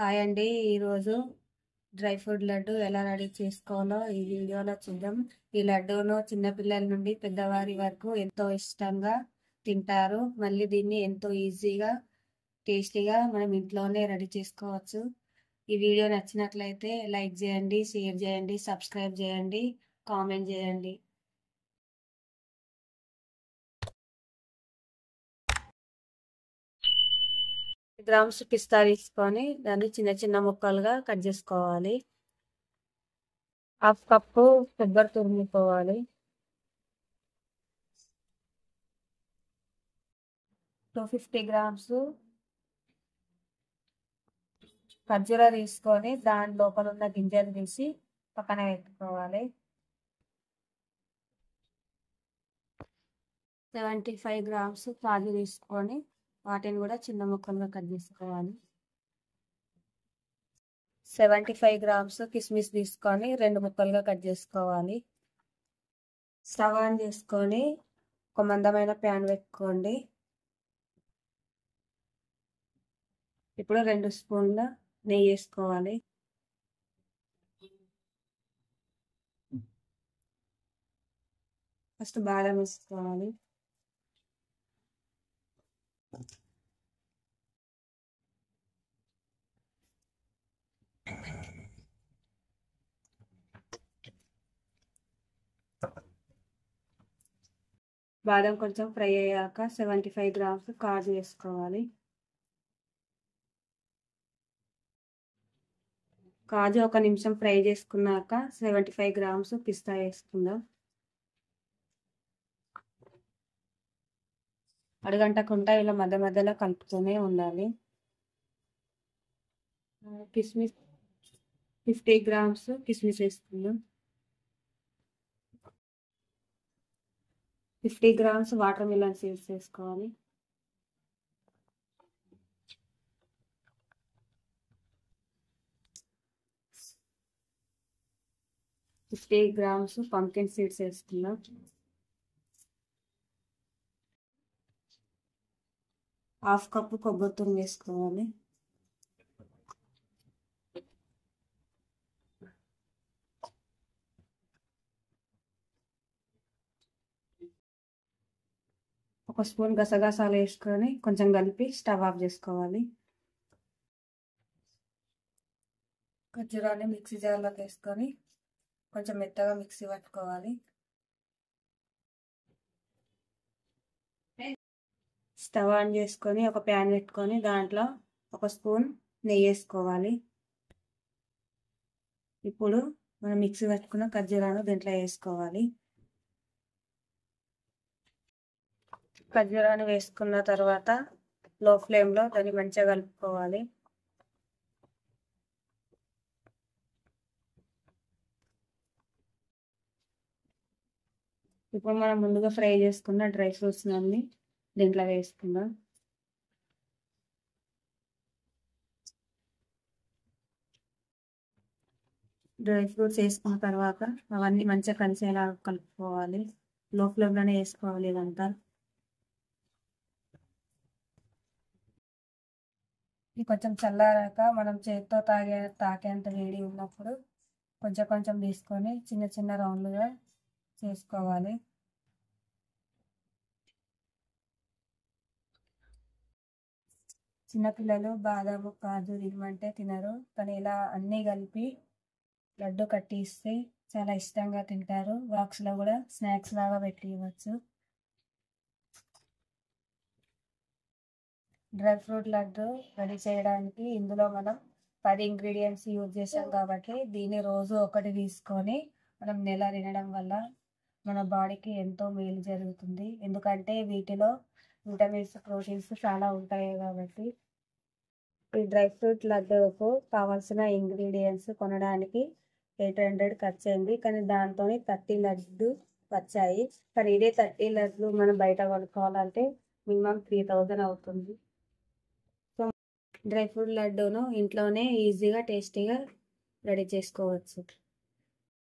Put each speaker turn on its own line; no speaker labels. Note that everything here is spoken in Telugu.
హాయ్ అండి. ఈరోజు డ్రై ఫ్రూట్ లడ్డు ఎలా రెడీ చేసుకోవాలో ఈ వీడియోలో చూద్దాం. ఈ లడ్డూను చిన్నపిల్లల నుండి పెద్దవారి వరకు ఎంతో ఇష్టంగా తింటారు. మళ్ళీ దీన్ని ఎంతో ఈజీగా టేస్టీగా మనం ఇంట్లోనే రెడీ చేసుకోవచ్చు. ఈ వీడియో నచ్చినట్లయితే లైక్ చేయండి, షేర్ చేయండి, సబ్స్క్రైబ్ చేయండి, కామెంట్ చేయండి. గ్రామ్స్ పిస్తా తీసుకొని దాన్ని చిన్న చిన్న ముక్కలుగా కట్ చేసుకోవాలి. హాఫ్ కప్పు కొబ్బరి తురుముకోవాలి. 250 గ్రామ్స్ ఖర్జూర తీసుకొని దాని లోపల ఉన్న గింజలు తీసి పక్కన పెట్టుకోవాలి. 75 గ్రామ్స్ కాజు తీసుకొని వాటిని కూడా చిన్న ముక్కలుగా కట్ చేసుకోవాలి. 75 గ్రామ్స్ కిస్మిస్ తీసుకొని 2 ముక్కలుగా కట్ చేసుకోవాలి. స్టవ్ ఆన్ చేసుకొని ఒక మందమైన ప్యాన్ పెట్టుకోండి. ఇప్పుడు 2 స్పూన్ల నెయ్యి వేసుకోవాలి. ఫస్ట్ బాదం వేసుకోవాలి. బాదం కొంచెం ఫ్రై అయ్యాక 75 గ్రామ్స్ కాజు వేసుకోవాలి. కాజు ఒక నిమిషం ఫ్రై చేసుకున్నాక 75 గ్రామ్స్ పిస్తా వేసుకుందాం. అడుగంటకుండా ఇలా మధ్య మధ్యలో కలుపుతూనే ఉండాలి. కిస్మిస్ 50 గ్రామ్స్ కిస్మిస్ వేసుకుందాం. 50 గ్రామ్స్ వాటర్ మిలన్ సీడ్స్ వేసుకోవాలి. 50 గ్రామ్స్ పంకిన్ సీడ్స్ వేసుకుందాం. హాఫ్ కప్పు కొబ్బరి తురుము వేసుకోవాలి. ఒక స్పూన్ గసగసాలు వేసుకొని కొంచెం కలిపి స్టవ్ ఆఫ్ చేసుకోవాలి. ఖర్జూరాన్ని మిక్సీ జార్లోకి వేసుకొని కొంచెం మెత్తగా మిక్సీ పట్టుకోవాలి. స్టవ్ ఆన్ చేసుకొని ఒక ప్యాన్ పెట్టుకొని దాంట్లో ఒక స్పూన్ నెయ్యి వేసుకోవాలి. ఇప్పుడు మనం మిక్సీ పట్టుకున్న ఖర్జూరాన్ని దీంట్లో వేసుకోవాలి. ఖర్జూరాన్ని వేసుకున్న తర్వాత లో ఫ్లేమ్లో దాన్ని మంచిగా కలుపుకోవాలి. ఇప్పుడు మనం ముందుగా ఫ్రై చేసుకున్న డ్రై ఫ్రూట్స్ అన్ని దీంట్లో వేసుకుందాం. డ్రై ఫ్రూట్స్ వేసుకున్న తర్వాత అవన్నీ మంచిగా కలిసేలా కలుపుకోవాలి. లో ఫ్లేమ్లోనే వేసుకోవాలి ఇదంతా. ఇది కొంచెం చల్లారాక మనం చేతితో తాకేంత వేడి ఉన్నప్పుడు కొంచెం కొంచెం తీసుకొని చిన్న చిన్న రౌండ్లుగా చేసుకోవాలి. చిన్నపిల్లలు బాదాము కాజు తినమంటే తినరు, కానీ ఇలా అన్నీ కలిపి లడ్డు కట్టి ఇస్తే చాలా ఇష్టంగా తింటారు. బాక్స్లో కూడా స్నాక్స్ లాగా పెట్టి ఇవ్వచ్చు. డ్రై ఫ్రూట్ లడ్డు రెడీ చేయడానికి ఇందులో మనం 10 ఇంగ్రీడియంట్స్ యూజ్ చేసాం కాబట్టి దీన్ని రోజు ఒకటి తీసుకొని మనం నెల తినడం వల్ల మన బాడీకి ఎంతో మేలు జరుగుతుంది. ఎందుకంటే వీటిలో విటమిన్స్, ప్రోటీన్స్ చాలా ఉంటాయి కాబట్టి. ఈ డ్రై ఫ్రూట్ లడ్డూకు కావాల్సిన ఇంగ్రీడియంట్స్ కొనడానికి 800 ఖర్చు అయింది, కానీ దాంతో 30 లడ్డు వచ్చాయి. కానీ ఇదే 30 లడ్లు మనం బయట కొనుక్కోవాలంటే మినిమం 3000 అవుతుంది. సో డ్రై ఫ్రూట్ లడ్డూను ఇంట్లోనే ఈజీగా టేస్టీగా రెడీ చేసుకోవచ్చు.